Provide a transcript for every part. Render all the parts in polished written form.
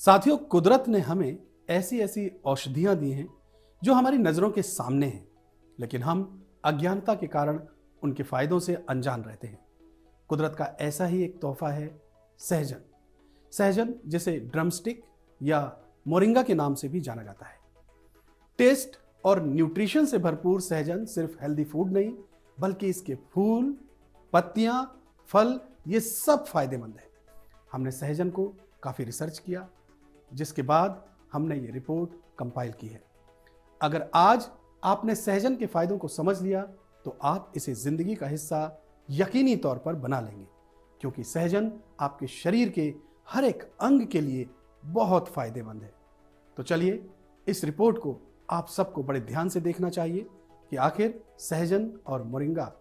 साथियों, कुदरत ने हमें ऐसी ऐसी औषधियां दी हैं जो हमारी नजरों के सामने हैं, लेकिन हम अज्ञानता के कारण उनके फायदों से अनजान रहते हैं। कुदरत का ऐसा ही एक तोहफा है सहजन। सहजन जिसे ड्रमस्टिक या मोरिंगा के नाम से भी जाना जाता है। टेस्ट और न्यूट्रिशन से भरपूर सहजन सिर्फ हेल्दी फूड नहीं, बल्कि इसके फूल, पत्तियां, फल ये सब फायदेमंद है। हमने सहजन को काफी रिसर्च किया, जिसके बाद हमने ये रिपोर्ट कंपाइल की है। अगर आज आपने सहजन के फायदों को समझ लिया तो आप इसे जिंदगी का हिस्सा यकीनी तौर पर बना लेंगे, क्योंकि सहजन आपके शरीर के हर एक अंग के लिए बहुत फायदेमंद है। तो चलिए, इस रिपोर्ट को आप सबको बड़े ध्यान से देखना चाहिए कि आखिर सहजन और मोरिंगा,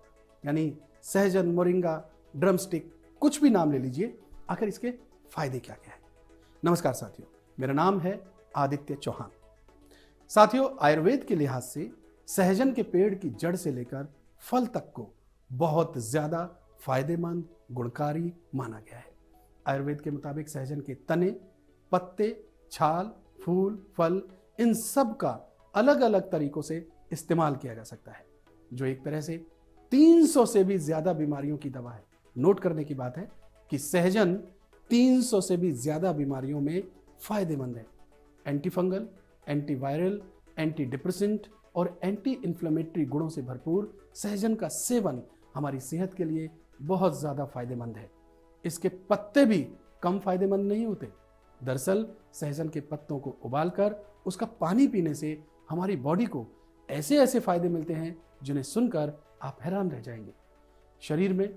यानी सहजन, मोरिंगा, ड्रमस्टिक, कुछ भी नाम ले लीजिए, आखिर इसके फायदे क्या क्या है। नमस्कार साथियों, मेरा नाम है आदित्य चौहान। साथियों, आयुर्वेद के लिहाज से सहजन के पेड़ की जड़ से लेकर फल तक को बहुत ज्यादा फायदेमंद, गुणकारी माना गया है। आयुर्वेद के मुताबिक सहजन के तने, पत्ते, छाल, फूल, फल, इन सब का अलग अलग तरीकों से इस्तेमाल किया जा सकता है, जो एक तरह से 300 से भी ज्यादा बीमारियों की दवा है। नोट करने की बात है कि सहजन 300 से भी ज्यादा बीमारियों में फायदेमंद है। Anti fungal, anti viral, anti depressant और एंटी इन्फ्लेमेटरी गुणों से भरपूर सहजन का सेवन हमारी सेहत के लिए बहुत ज्यादा फायदेमंद है। इसके पत्ते भी कम फायदेमंद नहीं होते। दरअसल सहजन के पत्तों को उबालकर उसका पानी पीने से हमारी बॉडी को ऐसे ऐसे फायदे मिलते हैं जिन्हें सुनकर आप हैरान रह जाएंगे। शरीर में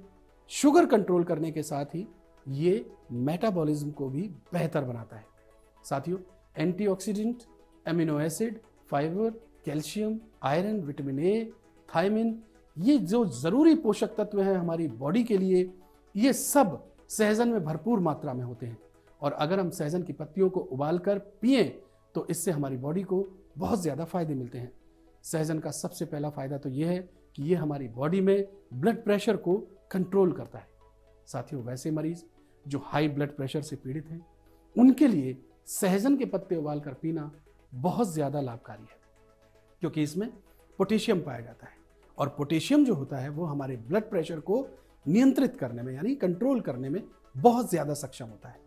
शुगर कंट्रोल करने के साथ ही ये मेटाबॉलिज्म को भी बेहतर बनाता है। साथियों, antioxidant, amino acid, fibre, calcium, iron, vitamin A, thiamine, ये जो जरूरी पोषक तत्व हैं हमारी बॉडी के लिए, ये सब सहजन में भरपूर मात्रा में होते हैं। और अगर हम सहजन की पत्तियों को उबालकर पिए तो इससे हमारी बॉडी को बहुत ज्यादा फायदे मिलते हैं। सहजन का सबसे पहला फायदा तो यह है कि ये हमारी बॉडी में ब्लड प्रेशर को कंट्रोल करता है। साथियों, वैसे मरीज जो हाई ब्लड प्रेशर से पीड़ित हैं, उनके लिए सहजन के पत्ते उबालकर पीना बहुत ज्यादा लाभकारी है, क्योंकि इसमें पोटेशियम पाया जाता है। और पोटेशियम जो होता है वो हमारे ब्लड प्रेशर को नियंत्रित करने में, यानी कंट्रोल करने में बहुत ज्यादा सक्षम होता है।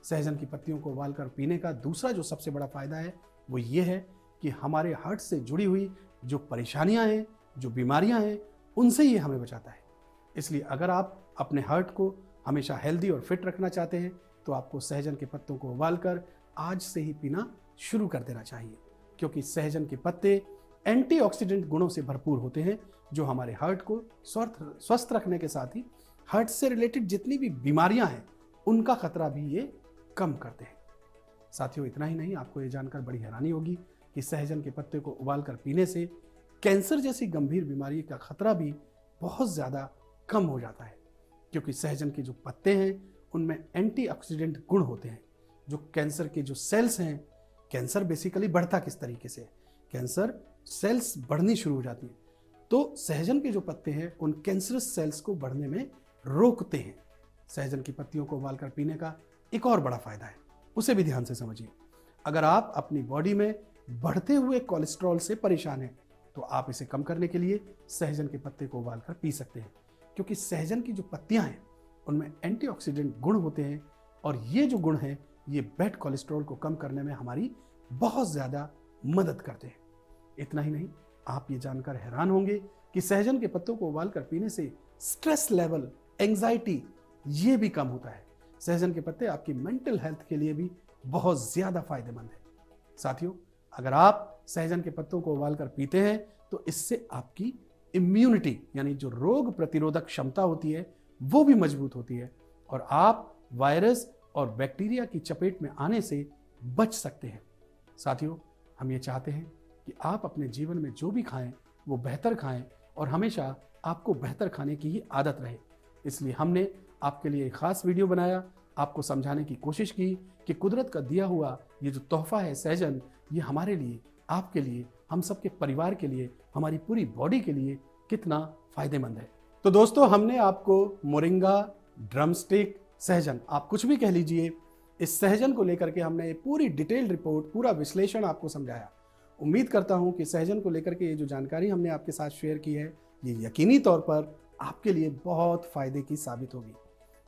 सहजन की पत्तियों को उबालकर पीने का दूसरा जो सबसे बड़ा फायदा है वो ये है कि हमारे हार्ट से जुड़ी हुई जो परेशानियां हैं, जो बीमारियां हैं, उनसे ये हमें बचाता है। इसलिए अगर आप अपने हार्ट को हमेशा हेल्दी और फिट रखना चाहते हैं तो आपको सहजन के पत्तों को उबालकर आज से ही पीना शुरू कर देना चाहिए, क्योंकि सहजन के पत्ते एंटीऑक्सीडेंट गुणों से भरपूर होते हैं, जो हमारे हार्ट को स्वस्थ रखने के साथ ही हार्ट से रिलेटेड जितनी भी बीमारियां हैं उनका खतरा भी ये कम करते हैं। साथियों, इतना ही नहीं, आपको ये जानकर बड़ी हैरानी होगी कि सहजन के पत्ते को उबालकर पीने से कैंसर जैसी गंभीर बीमारी का खतरा भी बहुत ज़्यादा कम हो जाता है, क्योंकि सहजन के जो पत्ते हैं उनमें एंटीऑक्सीडेंट गुण होते हैं, जो कैंसर के जो सेल्स हैं, कैंसर बेसिकली बढ़ता किस तरीके से है, कैंसर सेल्स बढ़नी शुरू हो जाती हैं, तो सहजन के जो पत्ते हैं उन कैंसरस सेल्स को बढ़ने में रोकते हैं। सहजन की पत्तियों को उबालकर पीने का एक और बड़ा फायदा है, उसे भी ध्यान से समझिए। अगर आप अपनी बॉडी में बढ़ते हुए कोलेस्ट्रॉल से परेशान हैं तो आप इसे कम करने के लिए सहजन के पत्ते को उबालकर पी सकते हैं, क्योंकि सहजन की जो पत्तियां हैं उनमें एंटीऑक्सीडेंट गुण होते हैं, और ये जो गुण हैं ये बैड कोलेस्ट्रॉल को कम करने में हमारी बहुत ज़्यादा मदद करते हैं। इतना ही नहीं, आप ये जानकर हैरान होंगे कि सहजन के पत्तों को उबालकर पीने से स्ट्रेस लेवल, एंजाइटी, ये भी कम होता है। सहजन के पत्ते आपकी मेंटल हेल्थ के लिए भी बहुत ज़्यादा फायदेमंद है। साथियों, अगर आप सहजन के पत्तों को उबालकर पीते हैं तो इससे आपकी इम्यूनिटी, यानी जो रोग प्रतिरोधक क्षमता होती है, वो भी मजबूत होती है, और आप वायरस और बैक्टीरिया की चपेट में आने से बच सकते हैं। साथियों, हम ये चाहते हैं कि आप अपने जीवन में जो भी खाएं वो बेहतर खाएं, और हमेशा आपको बेहतर खाने की ही आदत रहे। इसलिए हमने आपके लिए एक खास वीडियो बनाया, आपको समझाने की कोशिश की कि कुदरत का दिया हुआ ये जो तोहफा है सहजन, ये हमारे लिए, आपके लिए, हम सबके परिवार के लिए, हमारी पूरी बॉडी के लिए कितना फायदेमंद है। तो दोस्तों, हमने आपको मोरिंगा, ड्रमस्टिक, सहजन, आप कुछ भी कह लीजिए, इस सहजन को लेकर के हमने पूरी डिटेल्ड रिपोर्ट, पूरा विश्लेषण आपको समझाया। उम्मीद करता हूं कि सहजन को लेकर के ये जो जानकारी हमने आपके साथ शेयर की है, ये यकीनी तौर पर आपके लिए बहुत फायदे की साबित होगी।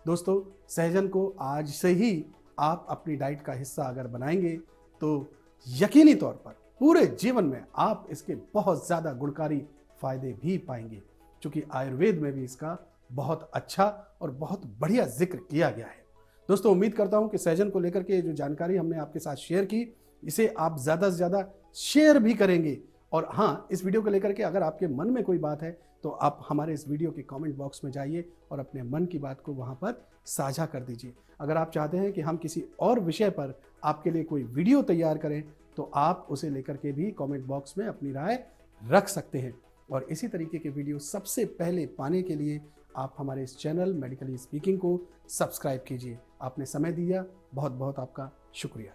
दोस्तों, सहजन को आज से ही आप अपनी डाइट का हिस्सा अगर बनाएंगे तो यकीनी तौर पर पूरे जीवन में आप इसके बहुत ज़्यादा गुणकारी फायदे भी पाएंगे, क्योंकि आयुर्वेद में भी इसका बहुत अच्छा और बहुत बढ़िया जिक्र किया गया है। दोस्तों, उम्मीद करता हूं कि सहजन को लेकर के जो जानकारी हमने आपके साथ शेयर की, इसे आप ज़्यादा से ज़्यादा शेयर भी करेंगे। और हाँ, इस वीडियो को लेकर के अगर आपके मन में कोई बात है तो आप हमारे इस वीडियो के कमेंट बॉक्स में जाइए और अपने मन की बात को वहाँ पर साझा कर दीजिए। अगर आप चाहते हैं कि हम किसी और विषय पर आपके लिए कोई वीडियो तैयार करें तो आप उसे लेकर के भी कमेंट बॉक्स में अपनी राय रख सकते हैं। और इसी तरीके के वीडियो सबसे पहले पाने के लिए आप हमारे इस चैनल मेडिकली स्पीकिंग को सब्सक्राइब कीजिए। आपने समय दिया, बहुत बहुत आपका शुक्रिया।